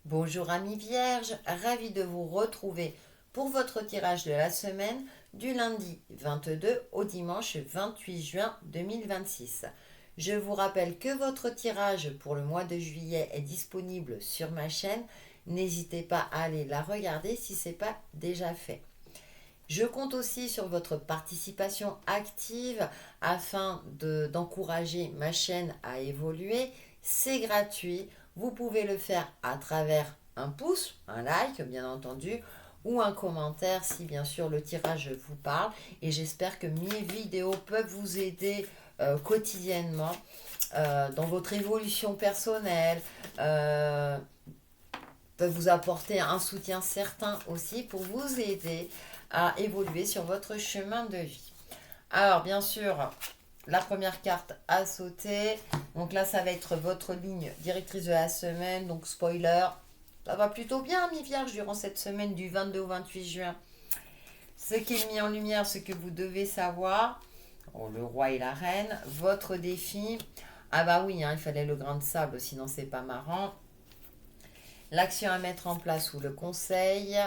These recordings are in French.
Bonjour amis vierges, ravi de vous retrouver pour votre tirage de la semaine du lundi 22 au dimanche 28 juin 2026. Je vous rappelle que votre tirage pour le mois de juillet est disponible sur ma chaîne. N'hésitez pas à aller la regarder si ce n'est pas déjà fait. Je compte aussi sur votre participation active afin d'encourager ma chaîne à évoluer. C'est gratuit. Vous pouvez le faire à travers un pouce, un like bien entendu, ou un commentaire si bien sûr le tirage vous parle. Et j'espère que mes vidéos peuvent vous aider quotidiennement dans votre évolution personnelle, peuvent vous apporter un soutien certain aussi pour vous aider à évoluer sur votre chemin de vie. Alors, bien sûr, la première carte à sauter. Donc là, ça va être votre ligne directrice de la semaine. Donc, spoiler, ça va plutôt bien, mi vierge, durant cette semaine du 22 au 28 juin. Ce qui est mis en lumière, ce que vous devez savoir. Oh, le roi et la reine. Votre défi. Ah bah oui, hein, il fallait le grain de sable, sinon c'est pas marrant. L'action à mettre en place ou le conseil.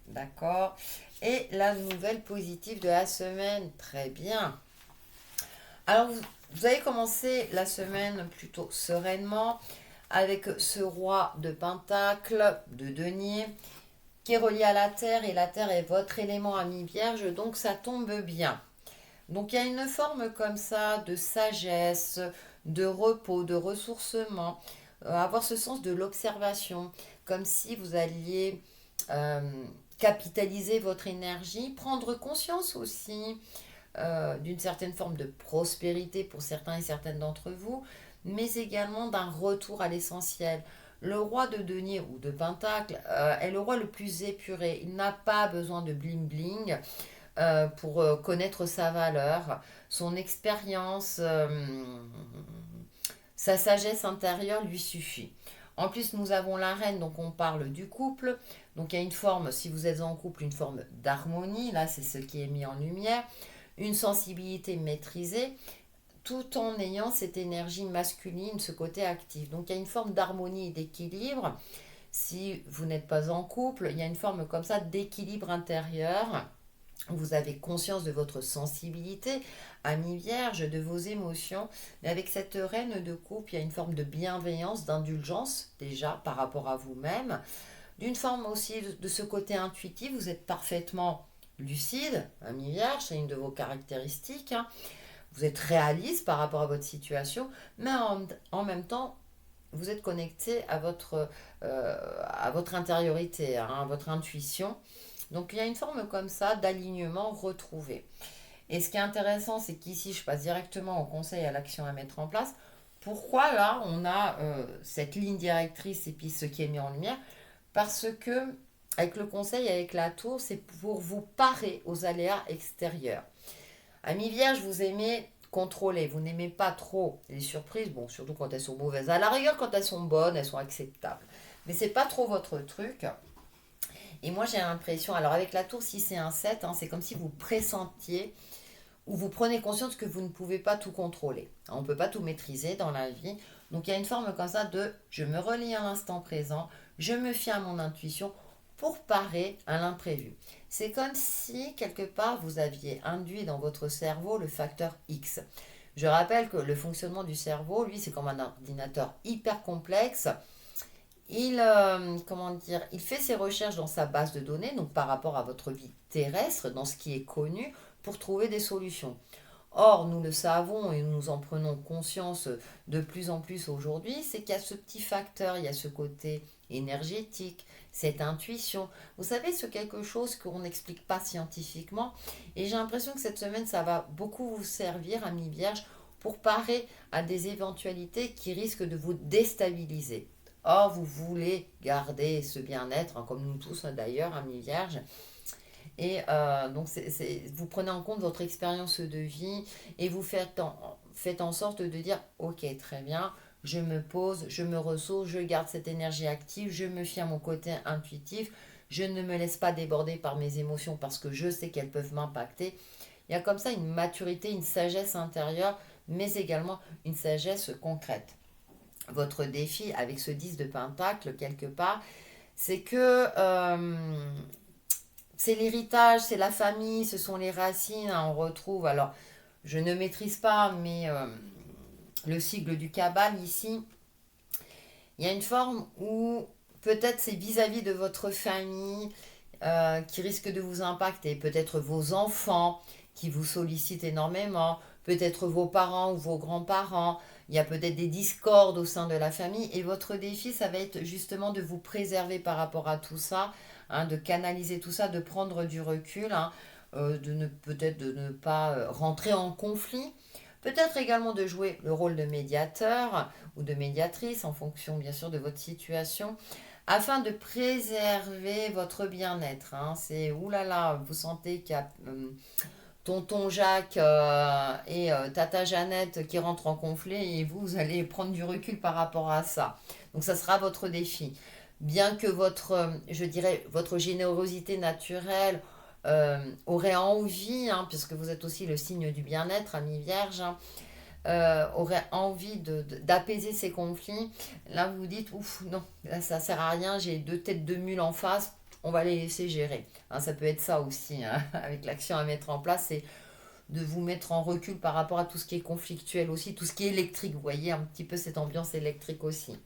D'accord. Et la nouvelle positive de la semaine. Très bien. Alors, vous avez commencé la semaine plutôt sereinement avec ce roi de Pentacle, de denier, qui est relié à la terre et la terre est votre élément ami vierge, donc ça tombe bien. Donc il y a une forme comme ça de sagesse, de repos, de ressourcement, avoir ce sens de l'observation, comme si vous alliez euh, capitaliser votre énergie, prendre conscience aussi d'une certaine forme de prospérité pour certains et certaines d'entre vous, mais également d'un retour à l'essentiel. Le roi de denier ou de pentacle est le roi le plus épuré. Il n'a pas besoin de bling bling pour connaître sa valeur, son expérience, sa sagesse intérieure lui suffit. En plus, nous avons la reine, donc on parle du couple. Donc il y a une forme, si vous êtes en couple, une forme d'harmonie. Là, c'est ce qui est mis en lumière. Une sensibilité maîtrisée, tout en ayant cette énergie masculine, ce côté actif. Donc il y a une forme d'harmonie et d'équilibre. Si vous n'êtes pas en couple, il y a une forme comme ça d'équilibre intérieur. Vous avez conscience de votre sensibilité, ami vierge, de vos émotions. Mais avec cette reine de coupe, il y a une forme de bienveillance, d'indulgence déjà par rapport à vous-même. D'une forme aussi de ce côté intuitif, vous êtes parfaitement lucide, ami vierge, c'est une de vos caractéristiques. Hein. Vous êtes réaliste par rapport à votre situation, mais en même temps, vous êtes connecté à votre intériorité, hein, à votre intuition. Donc il y a une forme comme ça d'alignement retrouvé. Et ce qui est intéressant, c'est qu'ici, je passe directement au conseil à l'action à mettre en place. Pourquoi là, on a cette ligne directrice et puis ce qui est mis en lumière? Parce que avec le conseil, avec la tour, c'est pour vous parer aux aléas extérieurs. Ami Vierge, vous aimez contrôler, vous n'aimez pas trop les surprises, bon, surtout quand elles sont mauvaises. À la rigueur, quand elles sont bonnes, elles sont acceptables. Mais c'est pas trop votre truc. Et moi, j'ai l'impression, alors avec la tour, si c'est un 7, hein, c'est comme si vous pressentiez ou vous prenez conscience que vous ne pouvez pas tout contrôler. On ne peut pas tout maîtriser dans la vie. Donc il y a une forme comme ça de je me relie à l'instant présent, je me fie à mon intuition pour parer à l'imprévu. C'est comme si quelque part vous aviez induit dans votre cerveau le facteur X. Je rappelle que le fonctionnement du cerveau, lui, c'est comme un ordinateur hyper complexe. Il fait ses recherches dans sa base de données, donc par rapport à votre vie terrestre, dans ce qui est connu, pour trouver des solutions. Or, nous le savons et nous en prenons conscience de plus en plus aujourd'hui, c'est qu'il y a ce petit facteur, il y a ce côté énergétique, cette intuition. Vous savez, c'est quelque chose qu'on n'explique pas scientifiquement. Et j'ai l'impression que cette semaine, ça va beaucoup vous servir, ami Vierge, pour parer à des éventualités qui risquent de vous déstabiliser. Or, vous voulez garder ce bien-être, hein, comme nous tous d'ailleurs, ami Vierge. Et donc, vous prenez en compte votre expérience de vie et vous faites en sorte de dire, ok, très bien, je me pose, je me ressource, je garde cette énergie active, je me fie à mon côté intuitif, je ne me laisse pas déborder par mes émotions parce que je sais qu'elles peuvent m'impacter. Il y a comme ça une maturité, une sagesse intérieure, mais également une sagesse concrète. Votre défi avec ce 10 de pentacle, quelque part, c'est que c'est l'héritage, c'est la famille, ce sont les racines, hein, on retrouve, alors je ne maîtrise pas, mais le sigle du Kabbale ici, il y a une forme où peut-être c'est vis-à-vis de votre famille qui risque de vous impacter, peut-être vos enfants qui vous sollicitent énormément, peut-être vos parents ou vos grands-parents, il y a peut-être des discordes au sein de la famille et votre défi, ça va être justement de vous préserver par rapport à tout ça, hein, de canaliser tout ça, de prendre du recul, hein, de ne peut-être de ne pas rentrer en conflit. Peut-être également de jouer le rôle de médiateur ou de médiatrice en fonction bien sûr de votre situation afin de préserver votre bien-être. Hein. C'est oulala, vous sentez qu'il y a tonton Jacques et tata Jeannette qui rentrent en conflit et vous allez prendre du recul par rapport à ça. Donc ça sera votre défi. Bien que votre, je dirais, votre générosité naturelle aurait envie, hein, puisque vous êtes aussi le signe du bien-être, ami Vierge, hein, aurait envie d'apaiser ces conflits, là vous vous dites, ouf, non, là, ça sert à rien, j'ai deux têtes de mule en face, on va les laisser gérer. Hein, ça peut être ça aussi, hein, avec l'action à mettre en place, c'est de vous mettre en recul par rapport à tout ce qui est conflictuel aussi, tout ce qui est électrique, vous voyez un petit peu cette ambiance électrique aussi.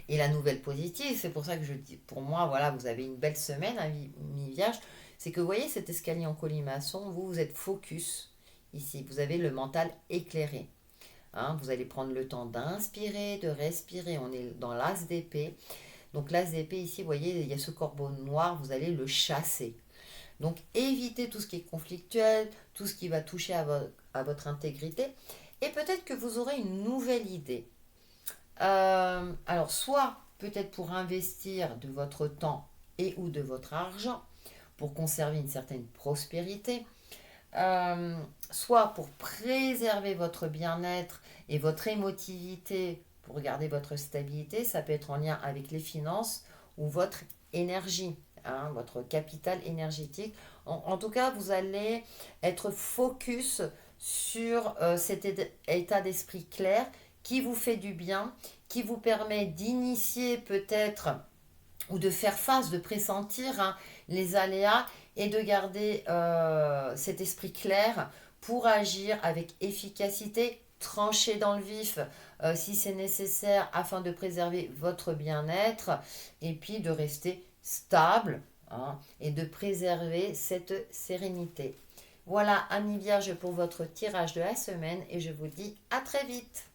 Et la nouvelle positive, c'est pour ça que je dis, pour moi, voilà, vous avez une belle semaine, hein, mi-vierge, c'est que vous voyez cet escalier en colimaçon, vous êtes focus ici, vous avez le mental éclairé. Hein, vous allez prendre le temps d'inspirer, de respirer. On est dans l'as d'épée. Donc l'as d'épée ici, vous voyez, il y a ce corbeau noir, vous allez le chasser. Donc évitez tout ce qui est conflictuel, tout ce qui va toucher à votre intégrité. Et peut-être que vous aurez une nouvelle idée. Alors soit peut-être pour investir de votre temps et ou de votre argent, pour conserver une certaine prospérité, soit pour préserver votre bien-être et votre émotivité, pour garder votre stabilité, ça peut être en lien avec les finances ou votre énergie, hein, votre capital énergétique. En tout cas, vous allez être focus sur cet état d'esprit clair qui vous fait du bien, qui vous permet d'initier peut-être ou de faire face, de pressentir, hein, les aléas et de garder cet esprit clair pour agir avec efficacité, trancher dans le vif si c'est nécessaire afin de préserver votre bien-être et puis de rester stable, hein, et de préserver cette sérénité. Voilà, amis vierges, pour votre tirage de la semaine et je vous dis à très vite.